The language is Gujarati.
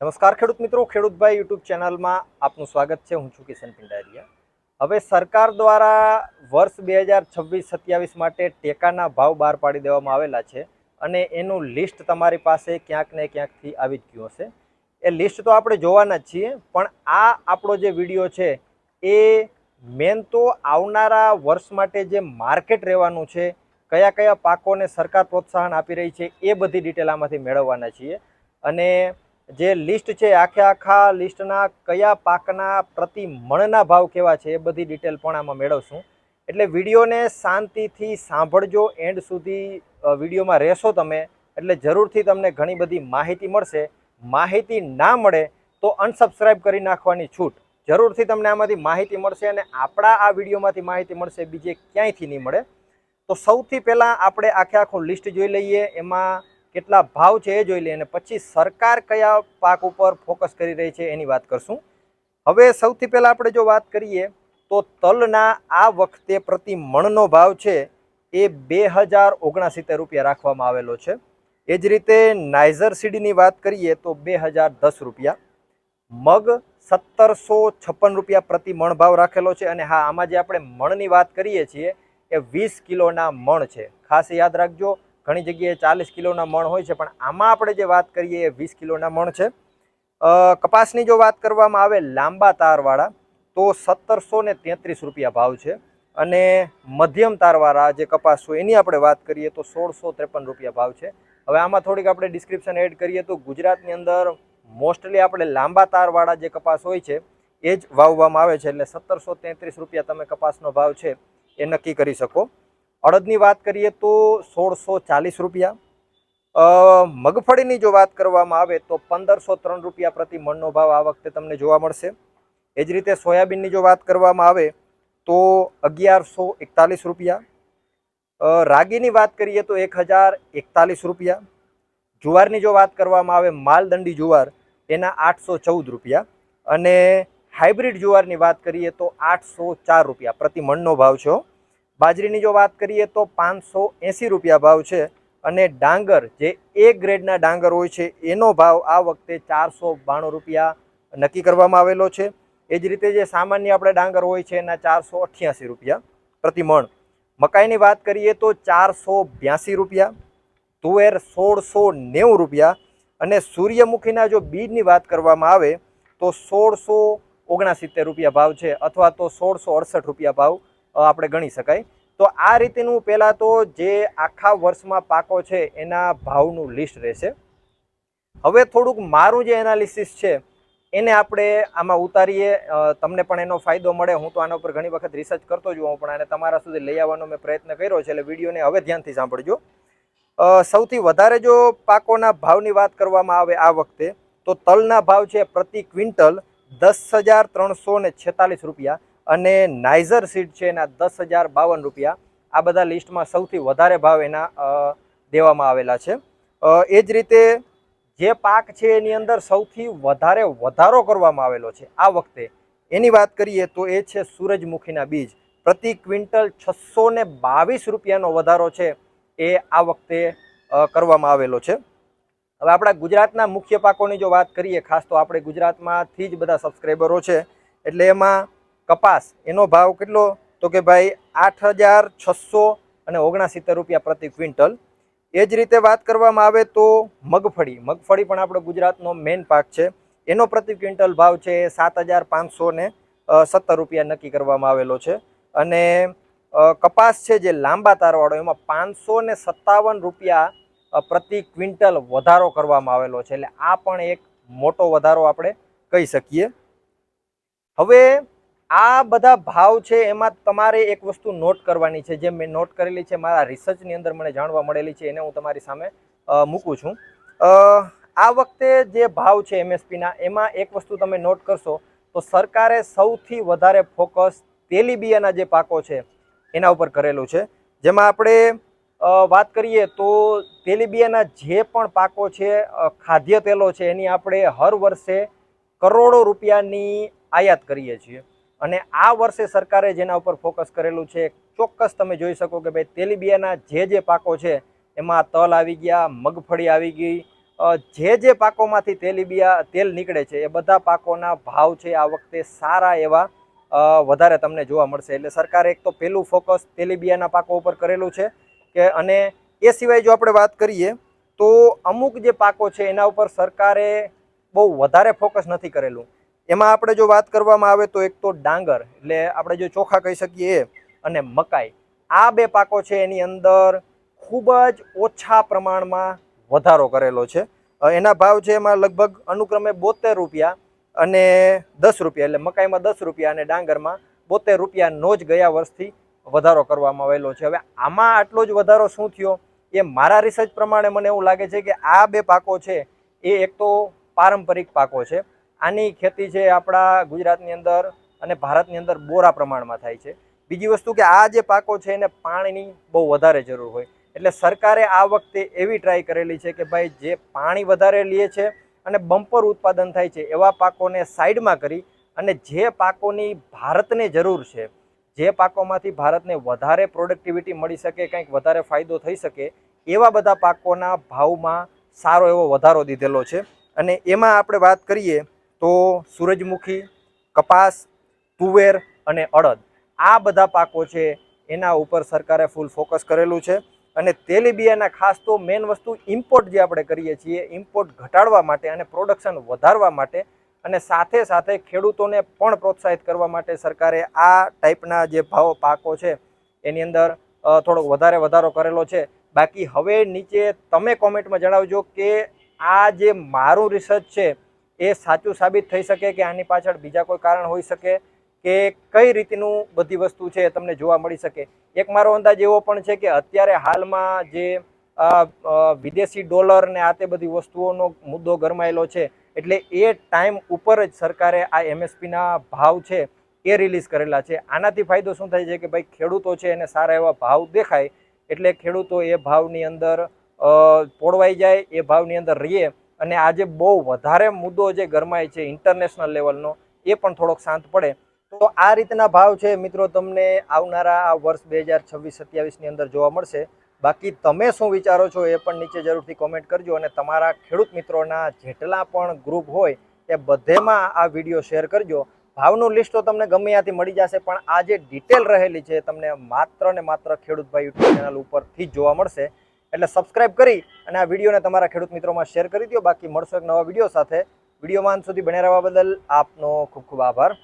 નમસ્કાર ખેડૂત મિત્રો, ખેડૂતભાઈ યુટ્યુબ ચેનલમાં આપનું સ્વાગત છે। હું છું કિશન પિંડારિયા। હવે સરકાર દ્વારા વર્ષ 2026-27 માટે ટેકાના ભાવ બહાર પાડી દેવામાં આવેલા છે અને એનું લિસ્ટ તમારી પાસે ક્યાંક ને ક્યાંકથી આવી જ ગયું હશે। એ લિસ્ટ તો આપણે જોવાના જ છીએ, પણ આ આપણો જે વિડીયો છે એ મેન તો આવનારા વર્ષ માટે જે માર્કેટ રહેવાનું છે, કયા કયા પાકોને સરકાર પ્રોત્સાહન આપી રહી છે, એ બધી ડિટેલ આમાંથી મેળવવાના છીએ। અને જે લિસ્ટ છે આખા લિસ્ટના કયા પાકના પ્રતિ મણના ભાવ કેવા છે એ બધી ડિટેલ પણ આમાં મેળવશું। એટલે વિડીયોને શાંતિથી સાંભળજો, એન્ડ સુધી વિડીયોમાં રહેશો તમે એટલે જરૂરથી તમને ઘણી બધી માહિતી મળશે। માહિતી ના મળે તો અનસબસ્ક્રાઈબ કરી નાખવાની છૂટ, જરૂરથી તમને આમાંથી માહિતી મળશે અને આપણા આ વિડીયોમાંથી માહિતી મળશે, બીજે ક્યાંયથી નહીં મળે। તો સૌથી પહેલાં આપણે આખું લિસ્ટ જોઈ લઈએ, એમાં કેટલા ભાવ છે એ જોઈ લઈએ અને પછી સરકાર કયા પાક ઉપર ફોકસ કરી રહી છે એની વાત કરશું। હવે સૌથી પહેલાં આપણે જો વાત કરીએ તો તલના આ વખતે પ્રતિ મણનો ભાવ છે એ 2069 રૂપિયા રાખવામાં આવેલો છે। એ જ રીતે નાઇઝર સીડની વાત કરીએ તો 2010 રૂપિયા, મગ 1756 રૂપિયા પ્રતિ મણ ભાવ રાખેલો છે। અને હા, આમાં જે આપણે મણની વાત કરીએ છીએ એ 20 કિલોના મણ છે, ખાસ યાદ રાખજો। ઘણી જગ્યાએ 40 કિલોના મણ હોય છે, પણ આમાં આપણે જે વાત કરીએ એ 20 કિલોના મણ છે। કપાસની જો વાત કરવામાં આવે લાંબા તારવાળા તો 1733 રૂપિયા ભાવ છે, અને મધ્યમ તારવાળા જે કપાસ હોય એની આપણે વાત કરીએ તો 1653 રૂપિયા ભાવ છે। હવે આમાં થોડીક આપણે ડિસ્ક્રિપ્શન એડ કરીએ તો ગુજરાતની અંદર મોસ્ટલી આપણે લાંબા તારવાળા જે કપાસ હોય છે એ જ વાવવામાં આવે છે, એટલે 1733 રૂપિયા તમે કપાસનો ભાવ છે એ નક્કી કરી શકો। અડદની વાત કરીએ તો 1640 રૂપિયા, મગફળીની જો વાત કરવામાં આવે તો 1503 રૂપિયા પ્રતિ મણનો ભાવ આ વખતે તમને જોવા મળશે। એ જ રીતે સોયાબીનની જો વાત કરવામાં આવે તો 1141 રૂપિયા, રાગીની વાત કરીએ તો 1041 રૂપિયા, જુવારની જો વાત કરવામાં આવે માલદંડી જુવાર એના 814 રૂપિયા, અને હાઇબ્રિડ જુવારની વાત કરીએ તો 804 રૂપિયા પ્રતિ મણનો ભાવ છે। બાજરીની જો વાત કરીએ તો 580 રૂપિયા ભાવ છે, અને ડાંગર જે એ ગ્રેડના ડાંગર હોય છે એનો ભાવ આ વખતે 492 રૂપિયા નક્કી કરવામાં આવેલો છે। એ જ રીતે જે સામાન્ય આપણે ડાંગર હોય છે એના 488 રૂપિયા પ્રતિ મણ। મકાઈની વાત કરીએ તો 482 રૂપિયા, તુવેર 1690 રૂપિયા, અને સૂર્યમુખીના જો બીજની વાત કરવામાં આવે તો 1669 રૂપિયા ભાવ છે, અથવા તો 1668 રૂપિયા ભાવ આપણે ગણી શકાય। તો આ રીતનું પહેલાં તો જે આખા વર્ષમાં પાકો છે એના ભાવનું લિસ્ટ રહેશે। હવે થોડુંક મારું જે એનાલિસિસ છે એને આપણે આમાં ઉતારીએ, તમને પણ એનો ફાયદો મળે। હું તો આના ઉપર ઘણી વખત રિસર્ચ કરતો જ હોઉં, પણ આને તમારા સુધી લઈ આવવાનો મેં પ્રયત્ન કર્યો છે, એટલે વિડીયોને હવે ધ્યાનથી સાંભળજો। સૌથી વધારે જો પાકોના ભાવની વાત કરવામાં આવે આ વખતે તો તલના ભાવ છે પ્રતિ ક્વિન્ટલ 10,346 રૂપિયા, અને નાઇઝર સીડ છે એના 10,052 રૂપિયા। આ બધા લિસ્ટમાં સૌથી વધારે ભાવ એના દેવામાં આવેલા છે। એ જ રીતે જે પાક છે એની અંદર સૌથી વધારે વધારો કરવામાં આવેલો છે આ વખતે એની વાત કરીએ તો એ છે સૂરજમુખીના બીજ, પ્રતિ ક્વિન્ટલ 622 રૂપિયાનો વધારો છે એ આ વખતે કરવામાં આવેલો છે। હવે આપણા ગુજરાતના મુખ્ય પાકોની જો વાત કરીએ, ખાસ તો આપણે ગુજરાતમાંથી જ બધા સબસ્ક્રાઈબરો છે, એટલે એમાં કપાસ એનો ભાવ કેટલો તો કે ભાઈ 8,669 રૂપિયા પ્રતિ ક્વિન્ટલ। એ જ રીતે વાત કરવામાં આવે તો મગફળી પણ આપણો ગુજરાતનો મેઇન પાક છે, એનો પ્રતિ ક્વિન્ટલ ભાવ છે 7,517 રૂપિયા નક્કી કરવામાં આવેલો છે। અને કપાસ છે જે લાંબા તારવાળો એમાં 557 રૂપિયા પ્રતિ ક્વિન્ટલ વધારો કરવામાં આવેલો છે, એટલે આ પણ એક મોટો વધારો આપણે કહી શકીએ। હવે આ બધા ભાવ છે એમાં તમારે એક વસ્તુ નોટ કરવાની છે, જે મેં નોટ કરેલી છે મારા રિસર્ચની અંદર મને જાણવા મળેલી છે, એને હું તમારી સામે મૂકું છું। આ વખતે જે ભાવ છે એમએસપીના, એમાં એક વસ્તુ તમે નોટ કરશો તો સરકારે સૌથી વધારે ફોકસ તેલીબિયાના જે પાકો છે એના ઉપર કરેલું છે। જેમાં આપણે વાત કરીએ તો તેલીબિયાના જે પણ પાકો છે, ખાદ્ય તેલો છે, એની આપણે હર વર્ષે કરોડો રૂપિયાની આયાત કરીએ છીએ, અને આ વર્ષે સરકારે જેના ઉપર ફોકસ કરેલું છે ચોક્કસ તમે જોઈ શકો કે ભાઈ તેલીબિયાના જે પાકો છે એમાં તલ આવી ગયા, મગફળી આવી ગઈ, જે પાકોમાંથી તેલ નીકળે છે એ બધા પાકોના ભાવ છે આ વખતે સારા એવા વધારે તમને જોવા મળશે. એટલે સરકારે એક તો પહેલું ફોકસ તેલીબિયાના પાકો ઉપર કરેલું છે કે, અને એ સિવાય જો આપણે વાત કરીએ તો અમુક જે પાકો છે એના ઉપર સરકારે બહુ વધારે ફોકસ નથી કરેલું. એમાં આપણે જો વાત કરવામાં આવે તો એક તો ડાંગર, એટલે આપણે જો ચોખા કહી શકીએ એ, અને મકાઈ, આ બે પાકો છે એની અંદર ખૂબ જ ઓછા પ્રમાણમાં વધારો કરેલો છે. એના ભાવ છે એમાં લગભગ અનુક્રમે 72 રૂપિયા અને 10 રૂપિયા, એટલે મકાઈમાં 10 રૂપિયા અને ડાંગરમાં 72 રૂપિયાનો જ ગયા વર્ષથી વધારો કરવામાં આવેલો છે. હવે આમાં આટલો જ વધારો શું થયો એ મારા રિસર્ચ પ્રમાણે મને એવું લાગે છે કે આ બે પાકો છે એ એક તો પારંપરિક પાકો છે. આની ખેતી છે આપણા ગુજરાતની અંદર અને ભારતની અંદર બોરા પ્રમાણમાં થાય છે. બીજી વસ્તુ કે આ જે પાકો છે એને પાણીની બહુ વધારે જરૂર હોય, એટલે સરકારે આ વખતે એવી ટ્રાય કરેલી છે કે ભાઈ જે પાણી વધારે લે છે અને બમ્પર ઉત્પાદન થાય છે એવા પાકોને સાઈડમાં કરી અને જે પાકોની ભારતને જરૂર છે, જે પાકોમાંથી ભારતને વધારે પ્રોડક્ટિવિટી મળી શકે, કંઈક વધારે ફાયદો થઈ શકે, એવા બધા પાકોના ભાવમાં સારો એવો વધારો દીધેલો છે. અને એમાં આપણે વાત કરીએ તો સૂરજમુખી, કપાસ, તુવેર અને અડદ, આ બધા પાકો છે એના ઉપર સરકારે ફૂલ ફોકસ કરેલું છે. અને તેલીબિયાના ખાસ તો મેઇન વસ્તુ ઇમ્પોર્ટ જે આપણે કરીએ છીએ, ઇમ્પોર્ટ ઘટાડવા માટે અને પ્રોડક્શન વધારવા માટે અને સાથે સાથે ખેડૂતોને પણ પ્રોત્સાહિત કરવા માટે સરકારે આ ટાઈપના જે પાકો છે એની અંદર થોડોક વધારો કરેલો છે. બાકી હવે નીચે તમે કોમેન્ટમાં જણાવજો કે આ જે મારું રિસર્ચ છે એ સાચું સાબિત થઈ શકે કે આની પાછળ બીજા કોઈ કારણ હોઈ શકે, કે કઈ રીતનું બધી વસ્તુ છે તમને જોવા મળી શકે. એક મારો અંદાજ એવો પણ છે કે અત્યારે હાલમાં જે વિદેશી ડોલર ને આ તે બધી વસ્તુઓનો મુદ્દો ગરમાયેલો છે, એટલે એ ટાઈમ ઉપર જ સરકારે આ MSPના ભાવ છે એ રિલીઝ કરેલા છે. આનાથી ફાયદો શું થાય છે કે ભાઈ ખેડૂતો છે એને સારા એવા ભાવ દેખાય, એટલે ખેડૂતો એ ભાવની અંદર પોળવાઈ જાય, એ ભાવની અંદર રહીએ, અને આજે બહુ વધારે મુદ્દો જે ગરમાય છે ઇન્ટરનેશનલ લેવલનો એ પણ થોડોક શાંત પડે. તો આ રીતના ભાવ છે મિત્રો તમને આવનારા આ વર્ષ 2026-27ની અંદર જોવા મળશે. બાકી તમે શું વિચારો છો એ પણ નીચે જરૂરથી કોમેન્ટ કરજો, અને તમારા ખેડૂત મિત્રોના જેટલા પણ ગ્રુપ હોય એ બધેમાં આ વિડીયો શેર કરજો. ભાવનું લિસ્ટ તો તમને ગમે ત્યાંથી મળી જશે, પણ આ જે ડિટેલ રહેલી છે તમને માત્ર ને માત્ર ખેડૂત ભાઈ યુટ્યુબ ચેનલ ઉપરથી જ જોવા મળશે. એટલે સબસ્ક્રાઇબ કરી અને આ વિડીયોને તમારા ખેડૂત મિત્રોમાં શેર કરી દો. બાકી મળશો એક નવા વિડીયો સાથે. વિડીયોમાં અંત સુધી બન્યા રહેવા બદલ આપનો ખૂબ ખૂબ આભાર.